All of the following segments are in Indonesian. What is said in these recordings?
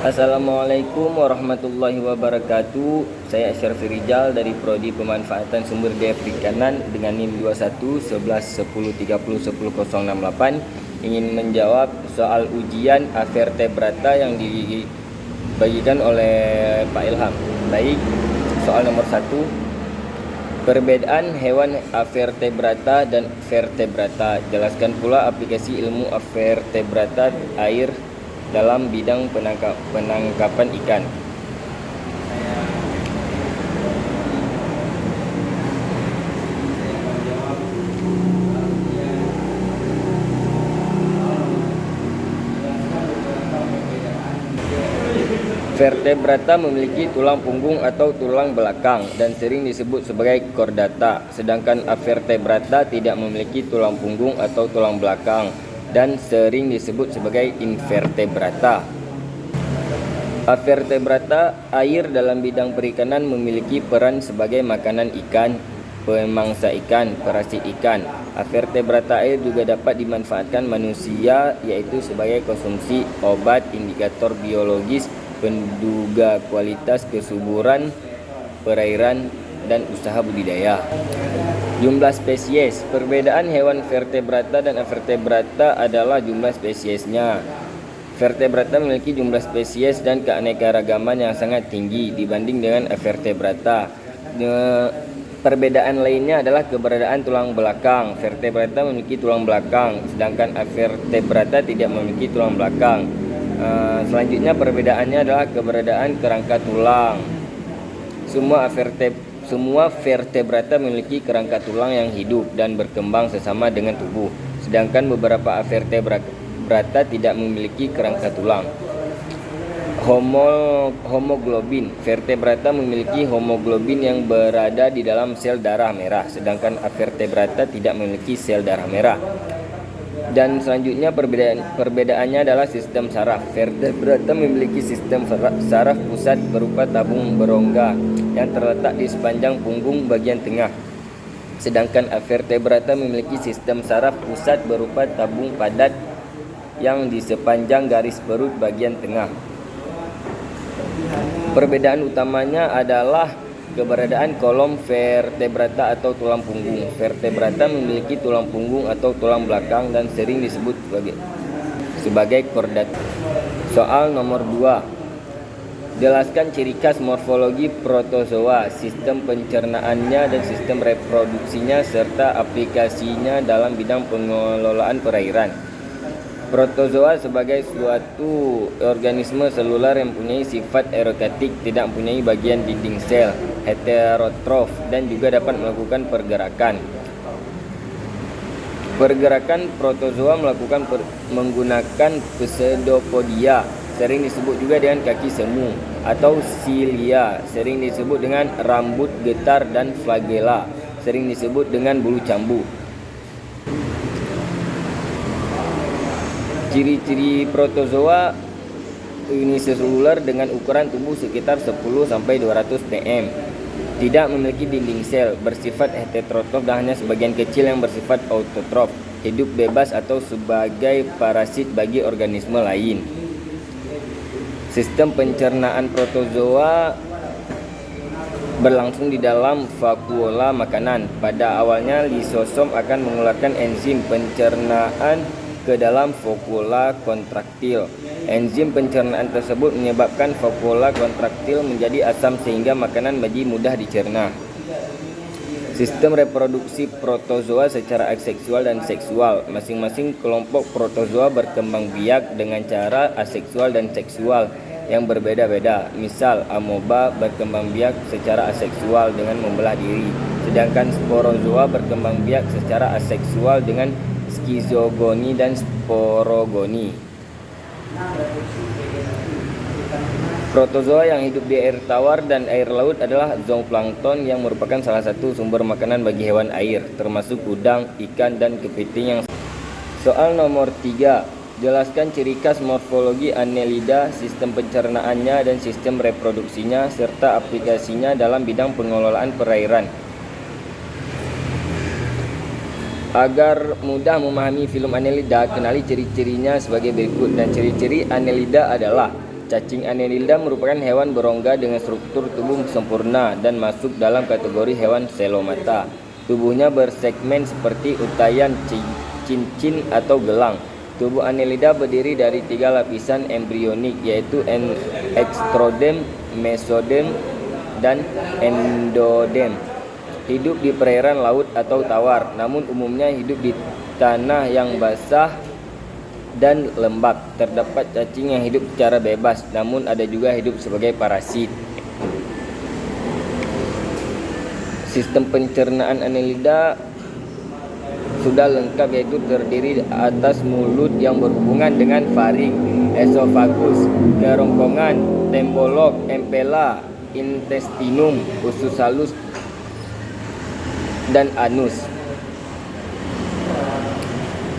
Assalamualaikum warahmatullahi wabarakatuh. Saya Syarfi Rijal dari Prodi Pemanfaatan Sumber Daya Perikanan dengan NIM 21 11 10 30 10 068 ingin menjawab soal ujian avertebrata yang dibagikan oleh Pak Ilham. Baik, soal nomor 1. Perbedaan hewan avertebrata dan vertebrata. Jelaskan pula aplikasi ilmu avertebrata air dalam bidang penangkapan ikan. Vertebrata memiliki tulang punggung atau tulang belakang dan sering disebut sebagai chordata, sedangkan avertebrata tidak memiliki tulang punggung atau tulang belakang dan sering disebut sebagai invertebrata. Avertebrata air dalam bidang perikanan memiliki peran sebagai makanan ikan, pemangsa ikan, parasit ikan. Avertebrata air juga dapat dimanfaatkan manusia, yaitu sebagai konsumsi obat, indikator biologis, penduga kualitas kesuburan perairan, dan usaha budidaya. Jumlah spesies. Perbedaan hewan vertebrata dan avertebrata adalah jumlah spesiesnya. Vertebrata memiliki jumlah spesies dan keanekaragaman yang sangat tinggi dibanding dengan avertebrata. Perbedaan lainnya adalah keberadaan tulang belakang. Vertebrata memiliki tulang belakang, sedangkan avertebrata tidak memiliki tulang belakang. Selanjutnya perbedaannya adalah keberadaan kerangka tulang. Semua vertebrata memiliki kerangka tulang yang hidup dan berkembang sesama dengan tubuh, sedangkan beberapa vertebrata tidak memiliki kerangka tulang. Homoglobin. Vertebrata memiliki homoglobin yang berada di dalam sel darah merah, sedangkan avertebrata tidak memiliki sel darah merah. Dan selanjutnya perbedaannya adalah sistem saraf. Vertebrata memiliki sistem saraf pusat berupa tabung berongga yang terletak di sepanjang punggung bagian tengah, sedangkan avertebrata memiliki sistem saraf pusat berupa tabung padat yang di sepanjang garis perut bagian tengah. Perbedaan utamanya adalah keberadaan kolom vertebrata atau tulang punggung. Vertebrata memiliki tulang punggung atau tulang belakang dan sering disebut sebagai chordata. Soal nomor 2. Jelaskan ciri khas morfologi protozoa, sistem pencernaannya dan sistem reproduksinya serta aplikasinya dalam bidang pengelolaan perairan. Protozoa sebagai suatu organisme seluler yang mempunyai sifat eukariotik, tidak mempunyai bagian dinding sel, heterotrof, dan juga dapat melakukan pergerakan. Pergerakan protozoa menggunakan pseudopodia, sering disebut juga dengan kaki semu, atau silia, sering disebut dengan rambut getar, dan flagela, sering disebut dengan bulu cambu. Ciri-ciri protozoa uniseluler dengan ukuran tubuh sekitar 10-200 cm. Tidak memiliki dinding sel, bersifat heterotrof dan hanya sebagian kecil yang bersifat autotrof. Hidup bebas atau sebagai parasit bagi organisme lain. Sistem pencernaan protozoa berlangsung di dalam vakuola makanan. Pada awalnya lisosom akan mengeluarkan enzim pencernaan ke dalam vakuola kontraktil. Enzim pencernaan tersebut menyebabkan vakuola kontraktil menjadi asam sehingga makanan menjadi mudah dicerna. Sistem reproduksi protozoa secara aseksual dan seksual. Masing-masing kelompok protozoa berkembang biak dengan cara aseksual dan seksual yang berbeda-beda. Misal, amoeba berkembang biak secara aseksual dengan membelah diri, sedangkan sporozoa berkembang biak secara aseksual dengan skizogoni dan sporogoni. Protozoa yang hidup di air tawar dan air laut adalah zooplankton yang merupakan salah satu sumber makanan bagi hewan air, termasuk udang, ikan, dan kepiting. Soal nomor 3. Jelaskan ciri khas morfologi Annelida, sistem pencernaannya dan sistem reproduksinya, serta aplikasinya dalam bidang pengelolaan perairan. Agar mudah memahami film Annelida, kenali ciri-cirinya sebagai berikut. Dan ciri-ciri Annelida adalah Cacing Annelida merupakan hewan berongga dengan struktur tubuh sempurna dan masuk dalam kategori hewan selomata. Tubuhnya bersegmen seperti untayan cincin atau gelang. Tubuh Annelida berdiri dari 3 lapisan embrionik, yaitu extrodem, mesodem, dan endodem. Hidup di perairan laut atau tawar, namun umumnya hidup di tanah yang basah dan lembab. Terdapat cacing yang hidup secara bebas, namun ada juga hidup sebagai parasit. Sistem pencernaan Annelida sudah lengkap, yaitu terdiri atas mulut yang berhubungan dengan faring, esofagus, kerongkongan, tembolok, empela, intestinum, usus halus, dan anus.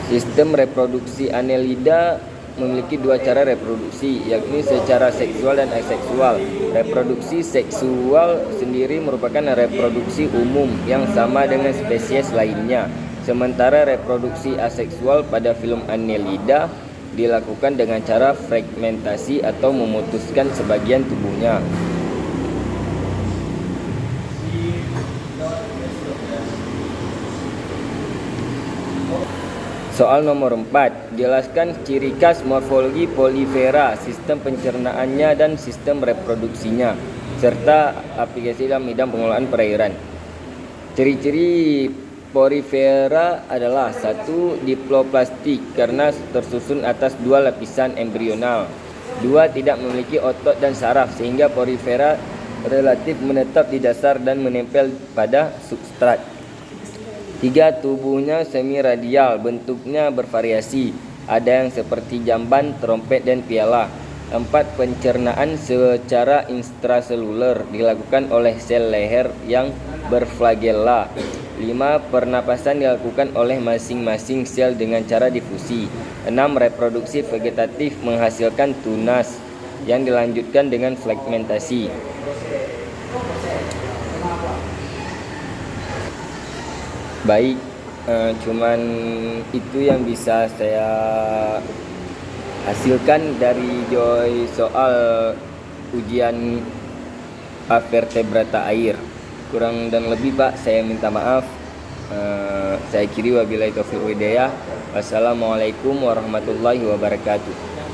Sistem reproduksi Annelida memiliki 2 cara reproduksi, yakni secara seksual dan aseksual. Reproduksi seksual sendiri merupakan reproduksi umum yang sama dengan spesies lainnya. Sementara reproduksi aseksual pada film Annelida dilakukan dengan cara fragmentasi atau memutuskan sebagian tubuhnya. Soal nomor 4. Jelaskan ciri khas morfologi Polyphera, sistem pencernaannya dan sistem reproduksinya, serta aplikasi dalam bidang pengelolaan perairan. Ciri-ciri Porifera adalah 1. Diploplastik karena tersusun atas 2 lapisan embrional. 2. Tidak memiliki otot dan saraf sehingga Porifera relatif menetap di dasar dan menempel pada substrat. 3. Tubuhnya semi radial, bentuknya bervariasi, ada yang seperti jamban, trompet, dan piala. 4. Pencernaan secara intraseluler dilakukan oleh sel leher yang berflagella. 5. Pernapasan dilakukan oleh masing-masing sel dengan cara difusi. 6. Reproduksi vegetatif menghasilkan tunas yang dilanjutkan dengan fragmentasi. Baik, cuman itu yang bisa saya hasilkan dari Joy soal ujian vertebrata air. Kurang dan lebih Pak, saya minta maaf. Saya akhiri wabillahi taufiq wal hidayah. Wassalamualaikum warahmatullahi wabarakatuh.